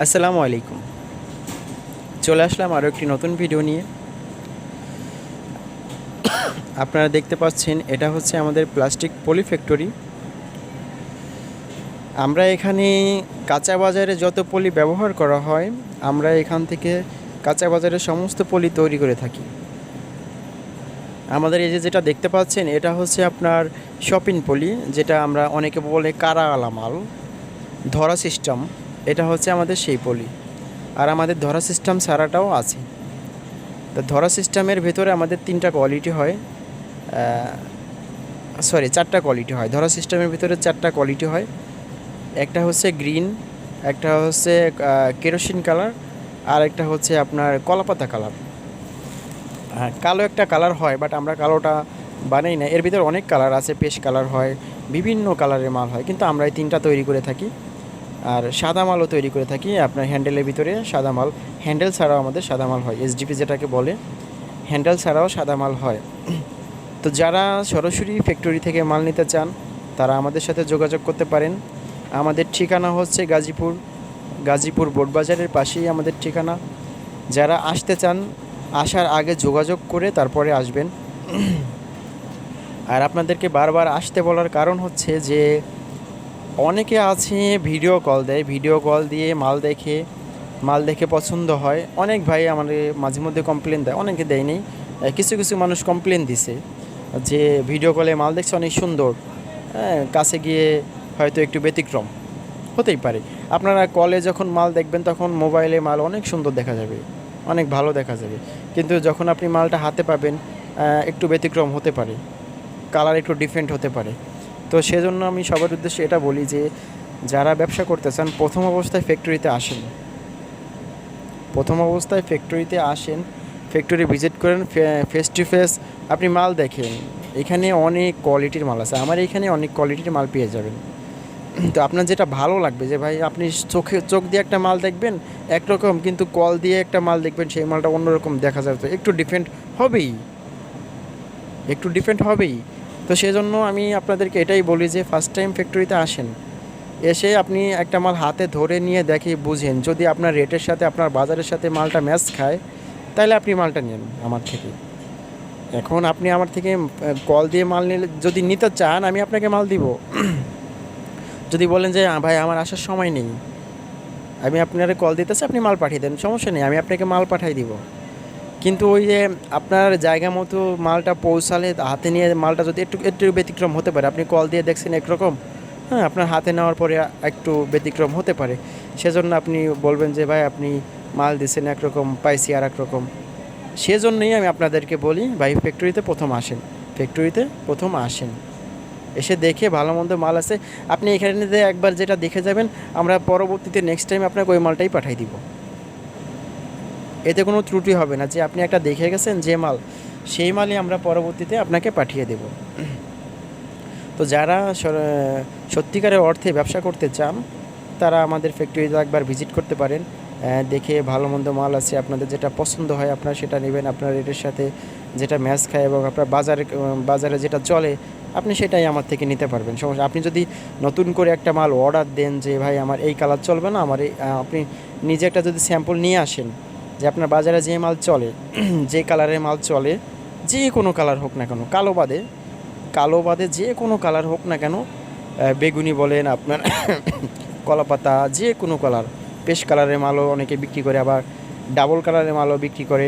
আসসালামু আলাইকুম। চলে আসলাম আরও একটি নতুন ভিডিও নিয়ে। আপনারা দেখতে পাচ্ছেন এটা হচ্ছে আমাদের প্লাস্টিক পলি ফ্যাক্টরি। আমরা এখানে কাঁচা বাজারে যত পলি ব্যবহার করা হয়, আমরা এখান থেকে কাঁচা বাজারের সমস্ত পলি তৈরি করে থাকি। আমাদের এই যে যেটা দেখতে পাচ্ছেন এটা হচ্ছে আপনার শপিং পলি, যেটা আমরা অনেকে বলে কারাওয়ালা মাল, ধরা সিস্টেম। এটা হচ্ছে আমাদের সেই পলি। আর আমাদের ধরা সিস্টেম ছাড়াটাও আছে। তো ধরা সিস্টেমের ভেতরে আমাদের তিনটা কোয়ালিটি হয়, চারটা কোয়ালিটি হয়। ধরা সিস্টেমের ভিতরে চারটা কোয়ালিটি হয়। একটা হচ্ছে গ্রিন, একটা হচ্ছে কেরোসিন কালার, আর একটা হচ্ছে আপনার কলাপাতা কালার। কালো একটা কালার হয়, বাট আমরা কালোটা বানাই না। এর ভিতরে অনেক কালার আছে, পেশ কালার হয়, বিভিন্ন কালারের মাল হয়, কিন্তু আমরা এই তিনটা তৈরি করে থাকি। আর সাদা মালও তৈরি করে থাকি, আপনার হ্যান্ডেলের ভিতরে সাদা মাল। হ্যান্ডেল ছাড়াও আমাদের সাদা মাল হয়, এসডিপি যেটাকে বলে, হ্যান্ডেল ছাড়াও সাদা মাল হয়। তো যারা সরাসরি ফ্যাক্টরি থেকে মাল নিতে চান তারা আমাদের সাথে যোগাযোগ করতে পারেন। আমাদের ঠিকানা হচ্ছে গাজীপুর বোটবাজারের পাশেই আমাদের ঠিকানা। যারা আসতে চান আসার আগে যোগাযোগ করে তারপরে আসবেন। আর আপনাদেরকে বারবার আসতে বলার কারণ হচ্ছে যে অনেকে আছে ভিডিও কল দেয়, ভিডিও কল দিয়ে মাল দেখে পছন্দ হয়। অনেক ভাই আমাদের মাঝে মধ্যে কমপ্লেন দেয়, অনেকে দেয়নি, কিছু কিছু মানুষ কমপ্লেন দিছে যে ভিডিও কলে মাল দেখছে অনেক সুন্দর, কাছে গিয়ে হয়তো একটু ব্যতিক্রম হতেই পারে। আপনারা কলে যখন মাল দেখবেন তখন মোবাইলে মাল অনেক সুন্দর দেখা যাবে, অনেক ভালো দেখা যাবে, কিন্তু যখন আপনি মালটা হাতে পাবেন একটু ব্যতিক্রম হতে পারে, কালার একটু ডিফারেন্ট হতে পারে। তো সেজন্য আমি সবার উদ্দেশ্যে এটা বলি যে যারা ব্যবসা করতে চান প্রথম অবস্থায় ফ্যাক্টরিতে আসেন, ফ্যাক্টরি ভিজিট করেন, ফেস টু ফেস আপনি মাল দেখেন। এখানে অনেক কোয়ালিটির মাল আছে, আমার এখানে অনেক কোয়ালিটির মাল পেয়ে যাবেন। তো আপনার যেটা ভালো লাগবে, যে ভাই আপনি চোখ দিয়ে একটা মাল দেখবেন একরকম, কিন্তু কল দিয়ে একটা মাল দেখবেন সেই মালটা অন্যরকম দেখা যাবে, একটু ডিফারেন্ট হবেই। তো সেজন্য আমি আপনাদেরকে এটাই বলি যে ফার্স্ট টাইম ফ্যাক্টরিতে আসেন, এসে আপনি একটা মাল হাতে ধরে নিয়ে দেখে বুঝেন, যদি আপনার রেটের সাথে আপনার বাজারের সাথে মালটা ম্যাচ খায় তাহলে আপনি মালটা নেন আমার থেকে। এখন আপনি আমার থেকে কল দিয়ে মাল নিলে, যদি নিতে চান আমি আপনাকে মাল দিব। যদি বলেন যে ভাই আমার আসার সময় নেই, আমি আপনার কল দিতেছি, আপনি মাল পাঠিয়ে দেন, সমস্যা নেই, আমি আপনাকে মাল পাঠিয়ে দিব। কিন্তু ওই যে আপনার জায়গা মতো মালটা পৌঁছালে হাতে নিয়ে মালটা যদি একটু একটু ব্যতিক্রম হতে পারে, আপনি কল দিয়ে দেখছেন একরকম, হ্যাঁ আপনার হাতে নেওয়ার পরে একটু ব্যতিক্রম হতে পারে, সেজন্য আপনি বলবেন যে ভাই আপনি মাল দিচ্ছেন একরকম, পাইছি আর একরকম। সেজন্যই আমি আপনাদেরকে বলি ভাই ফ্যাক্টরিতে প্রথম আসেন, এসে দেখে ভালো মন্দ মাল আছে আপনি এখানে একবার যেটা দেখে যাবেন, আমরা পরবর্তীতে নেক্সট টাইম আপনাকে ওই মালটাই পাঠিয়ে দিব। এতে কোনো ত্রুটি হবে না, যে আপনি একটা দেখে গেছেন যে মাল, সেই মালই আমরা পরবর্তীতে আপনাকে পাঠিয়ে দেব। তো যারা সত্যিকারের অর্থে ব্যবসা করতে চান তারা আমাদের ফ্যাক্টরিতে একবার ভিজিট করতে পারেন, দেখে ভালো মন্দ মাল আছে, আপনাদের যেটা পছন্দ হয় আপনারা সেটা নেবেন, আপনার রেটের সাথে যেটা ম্যাচ খায় এবং আপনার বাজারে যেটা চলে আপনি সেটাই আমার থেকে নিতে পারবেন, সমস্যা। আপনি যদি নতুন করে একটা মাল অর্ডার দেন যে ভাই আমার এই কালার চলবে না, আমার এই, আপনি নিজে একটা যদি স্যাম্পল নিয়ে আসেন যে আপনার বাজারে যে মাল চলে, যে কালারের মাল চলে, যে কোনো কালার হোক না কেন, কালো বাদে যে কোনো কালার হোক না কেন, বেগুনি বলেন আপনার কলাপাতা, যে কোনো কালার, পেশ কালারের মালও অনেকে বিক্রি করে, আবার ডাবল কালারের মালও বিক্রি করে।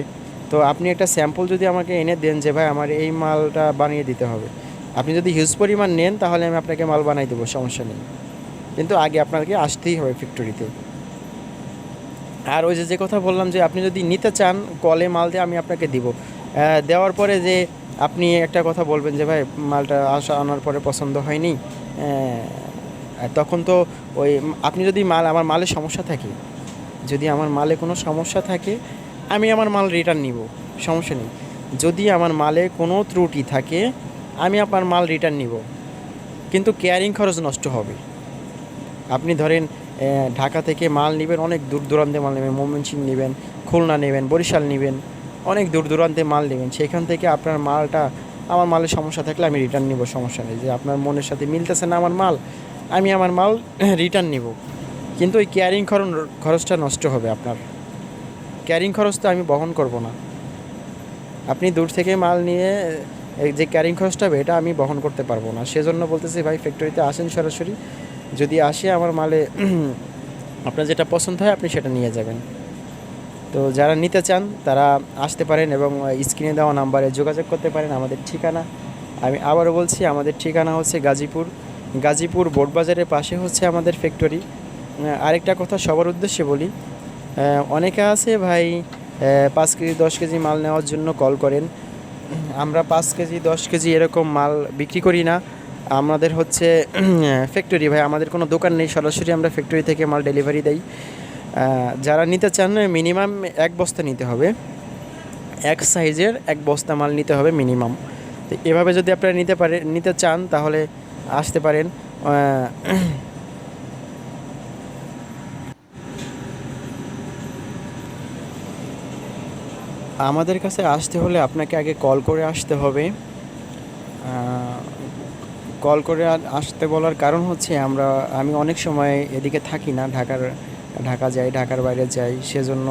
তো আপনি একটা স্যাম্পল যদি আমাকে এনে দেন যে ভাই আমার এই মালটা বানিয়ে দিতে হবে, আপনি যদি হিউজ পরিমাণ নেন তাহলে আমি আপনাকে মাল বানিয়ে দেবো, সমস্যা নেই, কিন্তু আগে আপনাকে আসতেই হবে ফ্যাক্টরিতে। আর ওই যে কথা বললাম যে আপনি যদি নিতে চান কলে মাল দিয়ে আমি আপনাকে দিব, দেওয়ার পরে যে আপনি একটা কথা বলবেন যে ভাই মালটা আনার পরে পছন্দ হয়নি, তখন তো ওই আপনি যদি আমার মালে সমস্যা থাকে, যদি আমার মালে কোনো সমস্যা থাকে আমি আমার মাল রিটার্ন নিব, সমস্যা নেই। যদি আমার মালে কোনো ত্রুটি থাকে আমি আপনার মাল রিটার্ন নিব, কিন্তু কেয়ারিং খরচ নষ্ট হবে। আপনি ধরেন ঢাকা থেকে মাল নেবেন, অনেক দূর দূরান্তে মাল নেবেন, ময়মনসিংহ নেবেন, খুলনা নেবেন, বরিশাল নেবেন, অনেক দূর দূরান্তে মাল নেবেন, সেখান থেকে আপনার মালটা, আমার মালের সমস্যা থাকলে আমি রিটার্ন নিব, সমস্যা নেই। যে আপনার মনের সাথে মিলতেছে না আমার মাল, আমি আমার মাল রিটার্ন নিব, কিন্তু ওই ক্যারিং খরচটা নষ্ট হবে আপনার। ক্যারিং খরচটা আমি বহন করব না। আপনি দূর থেকে মাল নিয়ে এই যে ক্যারিং খরচটা হবে এটা আমি বহন করতে পারবো না। সেজন্য বলতেছি ভাই ফ্যাক্টরিতে আসেন সরাসরি। যদি আসে আমার মালে আপনার যেটা পছন্দ হয় আপনি সেটা নিয়ে যাবেন। তো যারা নিতে চান তারা আসতে পারেন এবং স্ক্রিনে দেওয়া নাম্বারে যোগাযোগ করতে পারেন। আমাদের ঠিকানা আমি আবারও বলছি, আমাদের ঠিকানা হচ্ছে গাজীপুর বোটবাজারের পাশে হচ্ছে আমাদের ফ্যাক্টরি। আরেকটা কথা সবার উদ্দেশ্যে বলি, অনেকে আছে ভাই 5 কেজি 10 কেজি মাল নেওয়ার জন্য কল করেন। আমরা 5 কেজি 10 কেজি এরকম মাল বিক্রি করি না। আমাদের হচ্ছে ফ্যাক্টরি ভাই, আমাদের কোনো দোকান নেই, সরাসরি আমরা ফ্যাক্টরি থেকে মাল ডেলিভারি দেই। যারা নিতে চান মিনিমাম 1 বস্তা নিতে হবে, এক সাইজের 1 বস্তা মাল নিতে হবে মিনিমাম। তো এভাবে যদি আপনারা নিতে চান তাহলে আসতে পারেন। আমাদের কাছে আসতে হলে আপনাকে আগে কল করে আসতে হবে। কল করে আসতে বলার কারণ হচ্ছে আমি অনেক সময় এদিকে থাকি না, ঢাকা যাই, ঢাকার বাইরে যাই। সেজন্য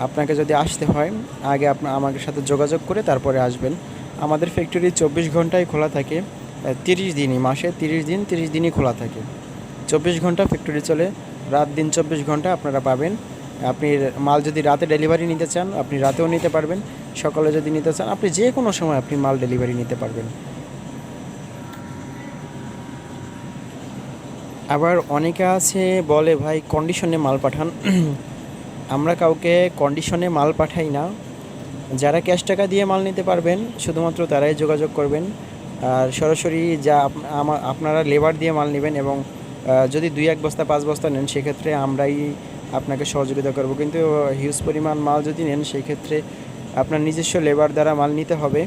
আপনাকে যদি আসতে হয় আগে আমাদের সাথে যোগাযোগ করে তারপরে আসবেন। আমাদের ফ্যাক্টরি 24 ঘন্টাই খোলা থাকে, 30 দিনই, মাসে 30 দিনই খোলা থাকে। 24 ঘন্টা ফ্যাক্টরি চলে, রাত দিন 24 ঘন্টা আপনারা পাবেন। আপনি মাল যদি রাতে ডেলিভারি নিতে চান আপনি রাতেও নিতে পারবেন, সকালে যদি নিতে চান আপনি যে কোনো সময় আপনি মাল ডেলিভারি নিতে পারবেন। আবার অনেকে আছে বলে ভাই কন্ডিশনে মাল পাঠান। আমরা কাউকে কন্ডিশনে মাল পাঠাই না। যারা ক্যাশ টাকা দিয়ে মাল নিতে পারবেন শুধুমাত্র তারাই যোগাযোগ করবেন। আর সরাসরি আপনারা লেবার দিয়ে মাল নেবেন এবং যদি 2-1 বস্তা 5 বস্তা নেন সেক্ষেত্রে আমরাই আপনাকে সহযোগিতা করব। কিন্তু হিউজ পরিমাণ মাল যদি নেন সেই ক্ষেত্রে আপনার নিজস্ব লেবার দ্বারা মাল নিতে হবে।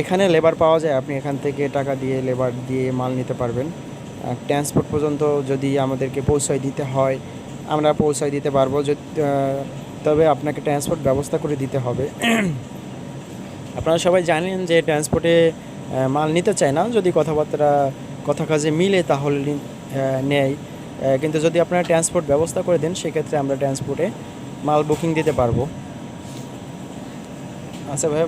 এখানে লেবার পাওয়া যায়, আপনি এখান থেকে টাকা দিয়ে লেবার দিয়ে মাল নিতে পারবেন। ট্রান্সপোর্ট পর্যন্ত যদি আমাদেরকে পৌঁছায় দিতে হয় আমরা পৌঁছায় দিতে পারবো, তবে আপনাকে ট্রান্সপোর্ট ব্যবস্থা করে দিতে হবে। আপনারা সবাই জানেন যে ট্রান্সপোর্টে মাল নিতে চায় না, যদি কথা কাজে মিলে তাহলে নেয়। কিন্তু যদি আপনারা ট্রান্সপোর্ট ব্যবস্থা করে দেন সেক্ষেত্রে আমরা ট্রান্সপোর্টে মাল বুকিং দিতে পারবো। আচ্ছা ভাই,